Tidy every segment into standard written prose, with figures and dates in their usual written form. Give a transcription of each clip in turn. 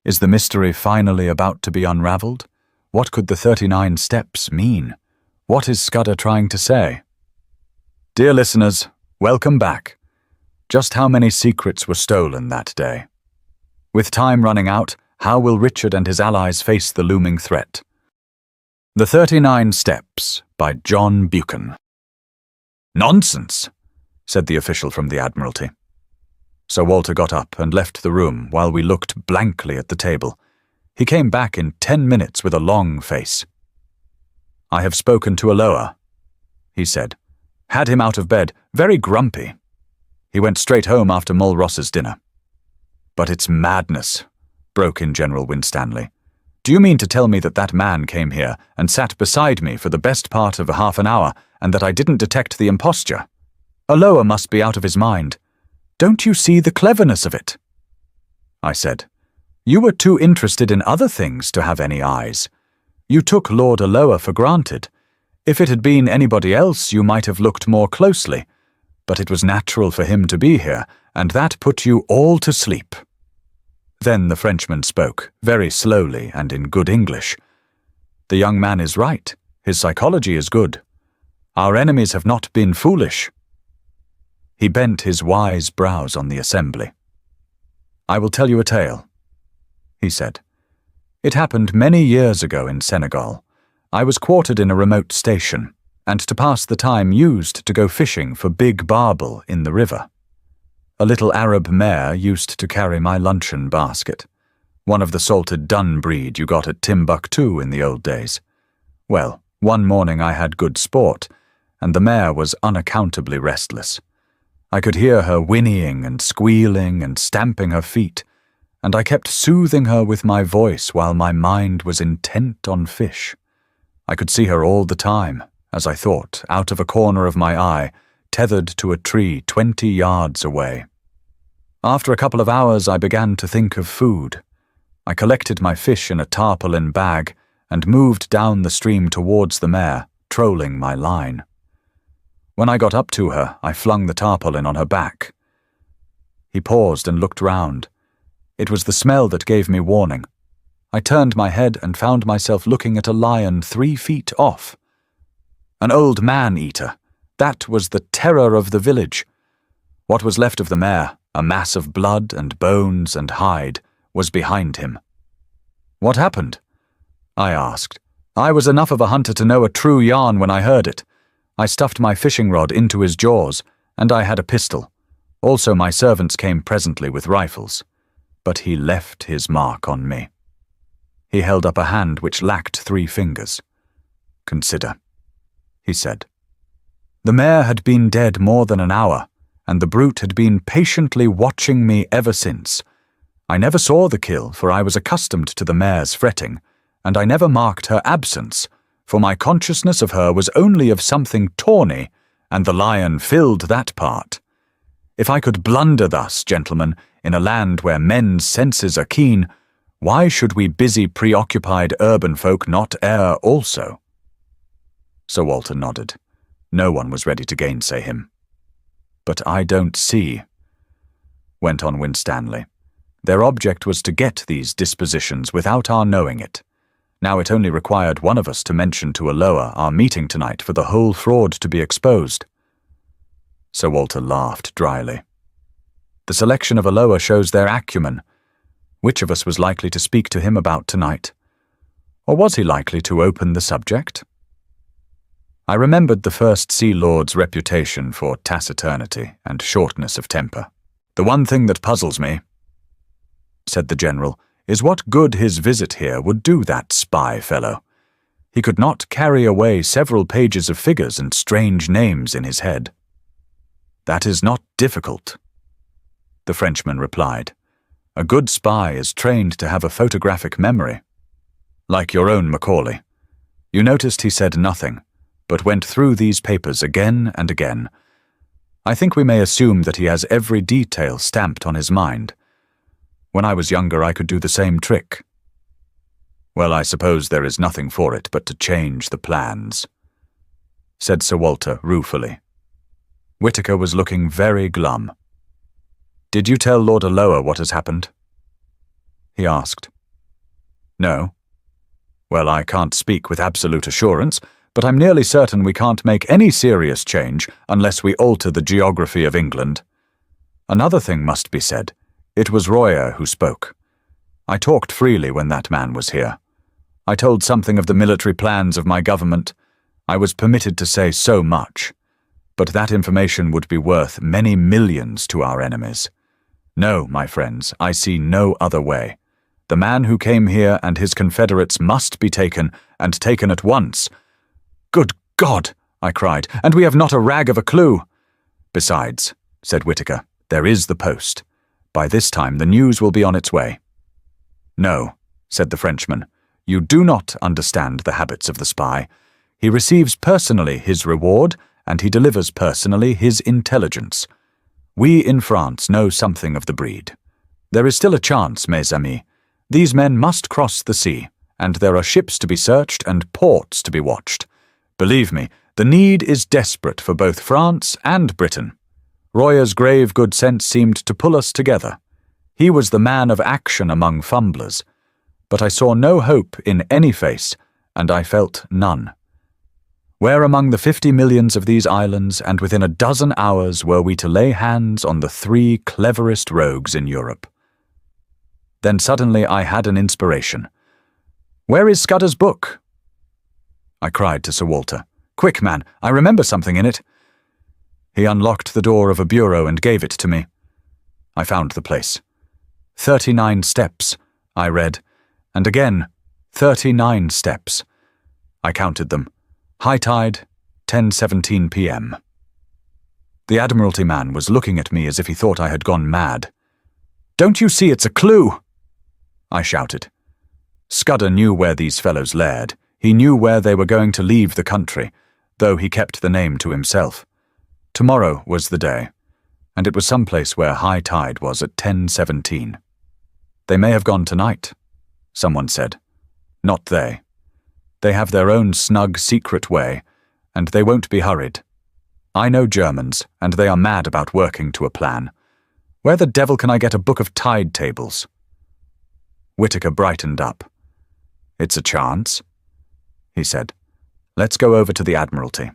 Is the mystery finally about to be unraveled? What could the 39 steps mean? What is Scudder trying to say? Dear listeners, welcome back. Just how many secrets were stolen that day? With time running out, how will Richard and his allies face the looming threat? The 39 Steps by John Buchan. Nonsense, said the official from the Admiralty. Sir Walter got up and left the room while we looked blankly at the table. He came back in 10 minutes with a long face. I have spoken to Aloha, he said. Had him out of bed, very grumpy. He went straight home after Moll Ross's dinner. But it's madness, broke in General Winstanley. Do you mean to tell me that that man came here and sat beside me for the best part of half an hour and that I didn't detect the imposture? Aloha must be out of his mind. Don't you see the cleverness of it? I said. You were too interested in other things to have any eyes. You took Lord Aloha for granted. If it had been anybody else, you might have looked more closely. But it was natural for him to be here, and that put you all to sleep. Then the Frenchman spoke, very slowly and in good English. The young man is right. His psychology is good. Our enemies have not been foolish. He bent his wise brows on the assembly. I will tell you a tale, he said. It happened many years ago in Senegal. I was quartered in a remote station, and to pass the time used to go fishing for big barbel in the river. A little Arab mare used to carry my luncheon basket, one of the salted dun breed you got at Timbuktu in the old days. Well, one morning I had good sport, and the mare was unaccountably restless. I could hear her whinnying and squealing and stamping her feet, and I kept soothing her with my voice while my mind was intent on fish. I could see her all the time, as I thought, out of a corner of my eye, tethered to a tree 20 yards away. After a couple of hours, I began to think of food. I collected my fish in a tarpaulin bag and moved down the stream towards the mare, trolling my line. When I got up to her, I flung the tarpaulin on her back. He paused and looked round. It was the smell that gave me warning. I turned my head and found myself looking at a lion 3 feet off. An old man-eater. That was the terror of the village. What was left of the mare, a mass of blood and bones and hide, was behind him. What happened? I asked. I was enough of a hunter to know a true yarn when I heard it. I stuffed my fishing rod into his jaws, and I had a pistol. Also my servants came presently with rifles. But he left his mark on me. He held up a hand which lacked 3 fingers. Consider, he said. The mare had been dead more than an hour, and the brute had been patiently watching me ever since. I never saw the kill, for I was accustomed to the mare's fretting, and I never marked her absence, for my consciousness of her was only of something tawny, and the lion filled that part. If I could blunder thus, gentlemen, in a land where men's senses are keen, why should we busy preoccupied urban folk not err also? Sir Walter nodded. No one was ready to gainsay him. But I don't see, went on Winstanley. Their object was to get these dispositions without our knowing it. Now it only required one of us to mention to Aloha our meeting tonight for the whole fraud to be exposed. Sir Walter laughed dryly. The selection of Aloha shows their acumen. Which of us was likely to speak to him about tonight? Or was he likely to open the subject? I remembered the First Sea Lord's reputation for taciturnity and shortness of temper. The one thing that puzzles me, said the General, is what good his visit here would do that spy fellow. He could not carry away several pages of figures and strange names in his head. That is not difficult, the Frenchman replied. A good spy is trained to have a photographic memory. Like your own Macaulay. You noticed he said nothing, but went through these papers again and again. I think we may assume that he has every detail stamped on his mind. When I was younger, I could do the same trick. Well, I suppose there is nothing for it but to change the plans, said Sir Walter ruefully. Whitaker was looking very glum. Did you tell Lord Aloha what has happened? He asked. No. Well, I can't speak with absolute assurance, but I'm nearly certain we can't make any serious change unless we alter the geography of England. Another thing must be said. It was Royer who spoke. I talked freely when that man was here. I told something of the military plans of my government. I was permitted to say so much. But that information would be worth many millions to our enemies. No, my friends, I see no other way. The man who came here and his confederates must be taken, and taken at once. Good God, I cried, and we have not a rag of a clue. Besides, said Whittaker, there is the post. By this time the news will be on its way. No, said the Frenchman, you do not understand the habits of the spy. He receives personally his reward, and he delivers personally his intelligence. We in France know something of the breed. There is still a chance, mes amis. These men must cross the sea, and there are ships to be searched and ports to be watched. Believe me, the need is desperate for both France and Britain. Royer's grave good sense seemed to pull us together. He was the man of action among fumblers. But I saw no hope in any face, and I felt none. Where among the 50 millions of these islands and within a dozen hours were we to lay hands on the 3 cleverest rogues in Europe? Then suddenly I had an inspiration. Where is Scudder's book? I cried to Sir Walter. Quick, man, I remember something in it. He unlocked the door of a bureau and gave it to me. I found the place. 39 steps, I read, and again, 39 steps. I counted them. High tide, 10:17 p.m. The Admiralty man was looking at me as if he thought I had gone mad. Don't you see it's a clue? I shouted. Scudder knew where these fellows laired. He knew where they were going to leave the country, though he kept the name to himself. Tomorrow was the day, and it was some place where high tide was at 10:17. They may have gone tonight, someone said. Not they. They have their own snug, secret way, and they won't be hurried. I know Germans, and they are mad about working to a plan. Where the devil can I get a book of tide tables? Whittaker brightened up. It's a chance, he said. Let's go over to the Admiralty.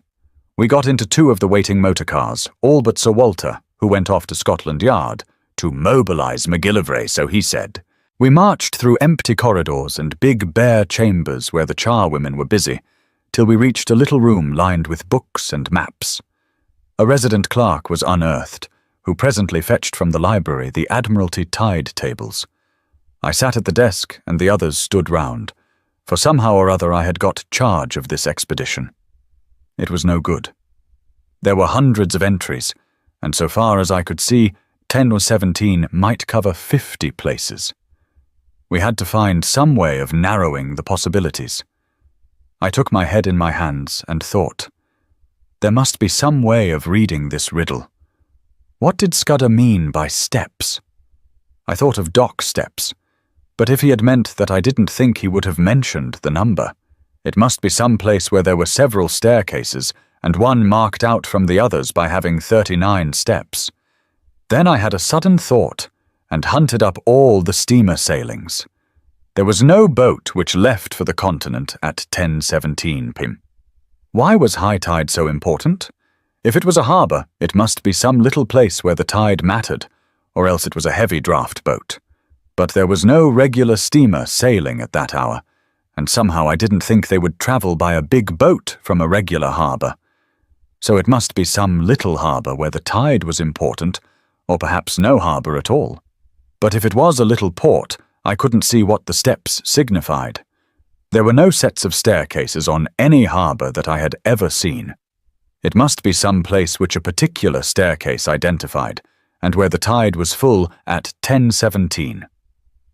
We got into 2 of the waiting motor cars, all but Sir Walter, who went off to Scotland Yard, to mobilise MacGillivray, so he said. We marched through empty corridors and big bare chambers where the charwomen were busy, till we reached a little room lined with books and maps. A resident clerk was unearthed, who presently fetched from the library the Admiralty tide tables. I sat at the desk, and the others stood round, for somehow or other I had got charge of this expedition. It was no good. There were hundreds of entries, and so far as I could see, 10 or 17 might cover 50 places. We had to find some way of narrowing the possibilities. I took my head in my hands and thought, there must be some way of reading this riddle. What did Scudder mean by steps? I thought of dock steps, but if he had meant that I didn't think he would have mentioned the number, it must be some place where there were several staircases and one marked out from the others by having 39 steps. Then I had a sudden thought and hunted up all the steamer sailings. There was no boat which left for the continent at 10:17 p.m. Why was high tide so important? If it was a harbour, it must be some little place where the tide mattered, or else it was a heavy draught boat. But there was no regular steamer sailing at that hour, and somehow I didn't think they would travel by a big boat from a regular harbour. So it must be some little harbour where the tide was important, or perhaps no harbour at all. But if it was a little port, I couldn't see what the steps signified. There were no sets of staircases on any harbour that I had ever seen. It must be some place which a particular staircase identified, and where the tide was full at 10:17.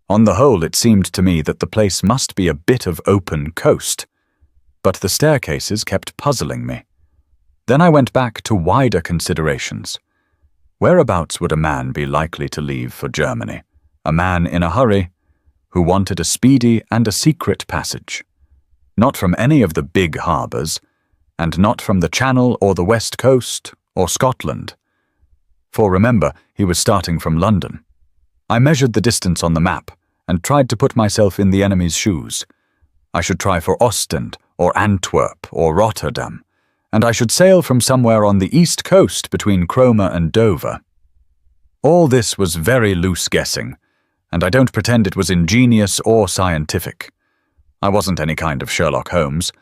On the whole, it seemed to me that the place must be a bit of open coast. But the staircases kept puzzling me. Then I went back to wider considerations. Whereabouts would a man be likely to leave for Germany? A man in a hurry, who wanted a speedy and a secret passage. Not from any of the big harbours, and not from the Channel or the West Coast or Scotland. For remember, he was starting from London. I measured the distance on the map, and tried to put myself in the enemy's shoes. I should try for Ostend, or Antwerp, or Rotterdam, and I should sail from somewhere on the east coast between Cromer and Dover. All this was very loose guessing, and I don't pretend it was ingenious or scientific. I wasn't any kind of Sherlock Holmes,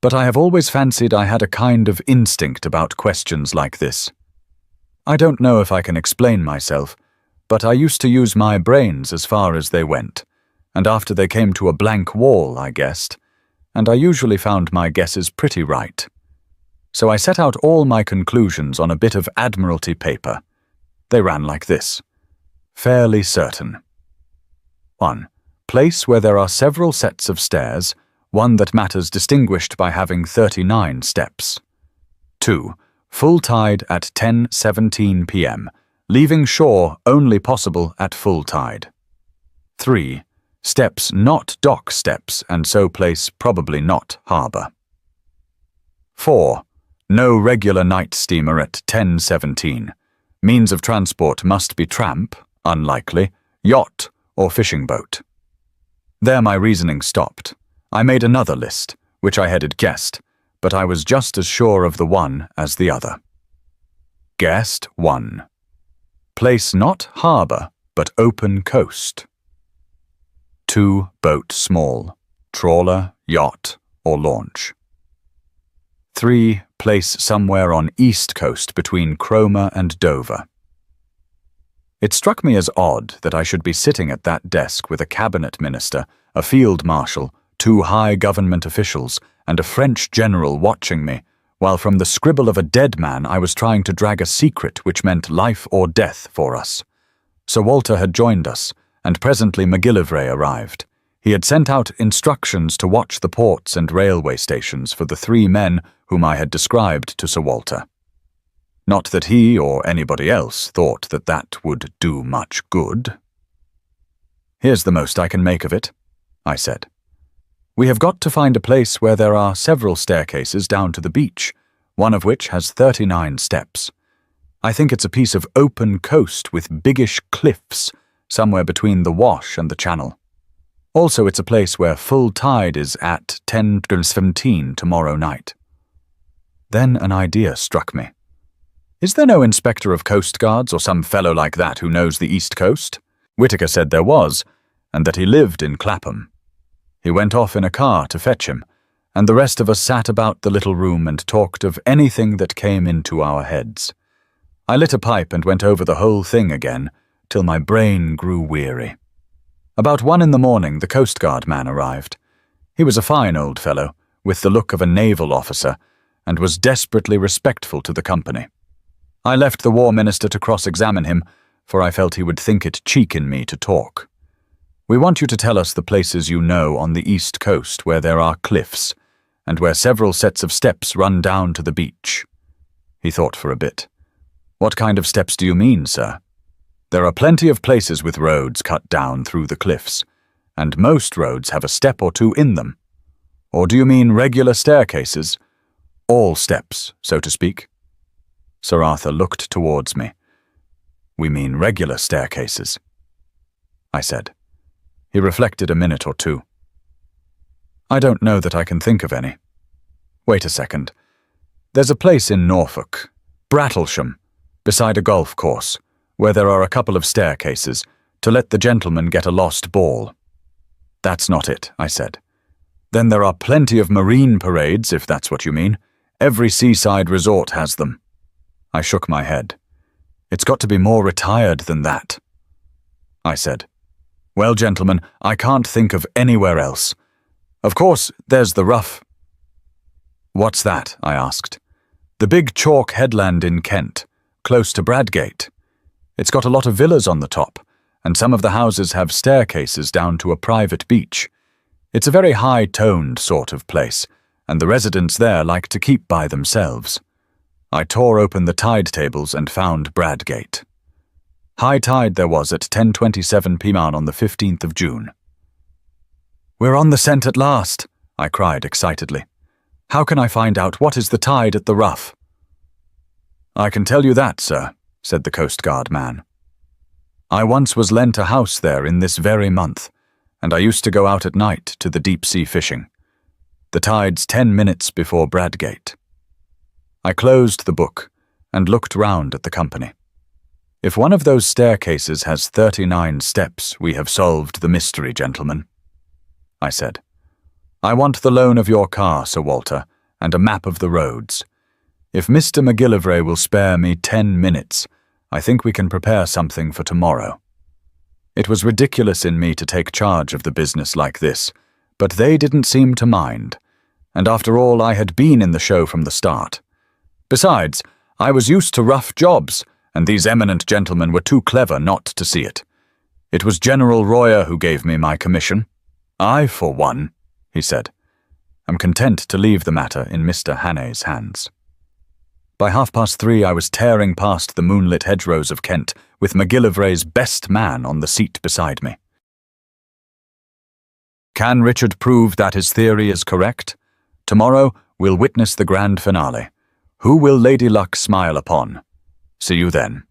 but I have always fancied I had a kind of instinct about questions like this. I don't know if I can explain myself, but I used to use my brains as far as they went, and after they came to a blank wall, I guessed, and I usually found my guesses pretty right. So I set out all my conclusions on a bit of Admiralty paper. They ran like this. Fairly certain. 1. Place where there are several sets of stairs, one that matters distinguished by having 39 steps. 2. Full tide at 10:17 p.m., leaving shore only possible at full tide. 3. Steps not dock steps, and so place probably not harbour. 4. No regular night steamer at 10:17. Means of transport must be tramp, unlikely, yacht, or fishing boat. There my reasoning stopped. I made another list, which I headed guessed, but I was just as sure of the one as the other. Guessed 1. Place not harbour, but open coast. 2. Boat small, trawler, yacht, or launch. 3. Place somewhere on east coast between Cromer and Dover. It struck me as odd that I should be sitting at that desk with a cabinet minister, a field marshal, 2 high government officials, and a French general watching me, while from the scribble of a dead man I was trying to drag a secret which meant life or death for us. Sir Walter had joined us, and presently MacGillivray arrived. He had sent out instructions to watch the ports and railway stations for the 3 men whom I had described to Sir Walter. Not that he or anybody else thought that that would do much good. Here's the most I can make of it, I said. We have got to find a place where there are several staircases down to the beach, one of which has 39 steps. I think it's a piece of open coast with biggish cliffs, somewhere between the Wash and the Channel. Also, it's a place where full tide is at 10:17 tomorrow night. Then an idea struck me. Is there no inspector of coast guards or some fellow like that who knows the East Coast? Whittaker said there was, and that he lived in Clapham. He went off in a car to fetch him, and the rest of us sat about the little room and talked of anything that came into our heads. I lit a pipe and went over the whole thing again, till my brain grew weary. About 1 in the morning the Coast Guard man arrived. He was a fine old fellow, with the look of a naval officer, and was desperately respectful to the company. I left the War Minister to cross-examine him, for I felt he would think it cheek in me to talk. We want you to tell us the places you know on the east coast where there are cliffs, and where several sets of steps run down to the beach. He thought for a bit. What kind of steps do you mean, sir? There are plenty of places with roads cut down through the cliffs, and most roads have a step or 2 in them. Or do you mean regular staircases? All steps, so to speak. Sir Arthur looked towards me. We mean regular staircases, I said. He reflected a minute or 2. I don't know that I can think of any. Wait a second. There's a place in Norfolk, Brattlesham, beside a golf course, where there are a couple of staircases, to let the gentleman get a lost ball. That's not it, I said. Then there are plenty of marine parades, if that's what you mean. Every seaside resort has them. I shook my head. It's got to be more retired than that, I said. Well, gentlemen, I can't think of anywhere else. Of course, there's the Rough. What's that? I asked. The big chalk headland in Kent, close to Bradgate. It's got a lot of villas on the top, and some of the houses have staircases down to a private beach. It's a very high-toned sort of place, and the residents there like to keep by themselves. I tore open the tide tables and found Bradgate. High tide there was at 10:27 p.m. on the 15th of June. We're on the scent at last, I cried excitedly. How can I find out what is the tide at the Rough? I can tell you that, sir, said the Coast Guard man. I once was lent a house there in this very month, and I used to go out at night to the deep-sea fishing. The tide's 10 minutes before Bradgate. I closed the book and looked round at the company. If one of those staircases has 39 steps, we have solved the mystery, gentlemen, I said. I want the loan of your car, Sir Walter, and a map of the roads. If Mr. McGillivray will spare me 10 minutes, I think we can prepare something for tomorrow. It was ridiculous in me to take charge of the business like this, but they didn't seem to mind, and after all, I had been in the show from the start. Besides, I was used to rough jobs, and these eminent gentlemen were too clever not to see it. It was General Royer who gave me my commission. I, for one, he said, am content to leave the matter in Mr. Hannay's hands. By 3:30 I was tearing past the moonlit hedgerows of Kent, with McGillivray's best man on the seat beside me. Can Richard prove that his theory is correct? Tomorrow we'll witness the grand finale. Who will Lady Luck smile upon? See you then.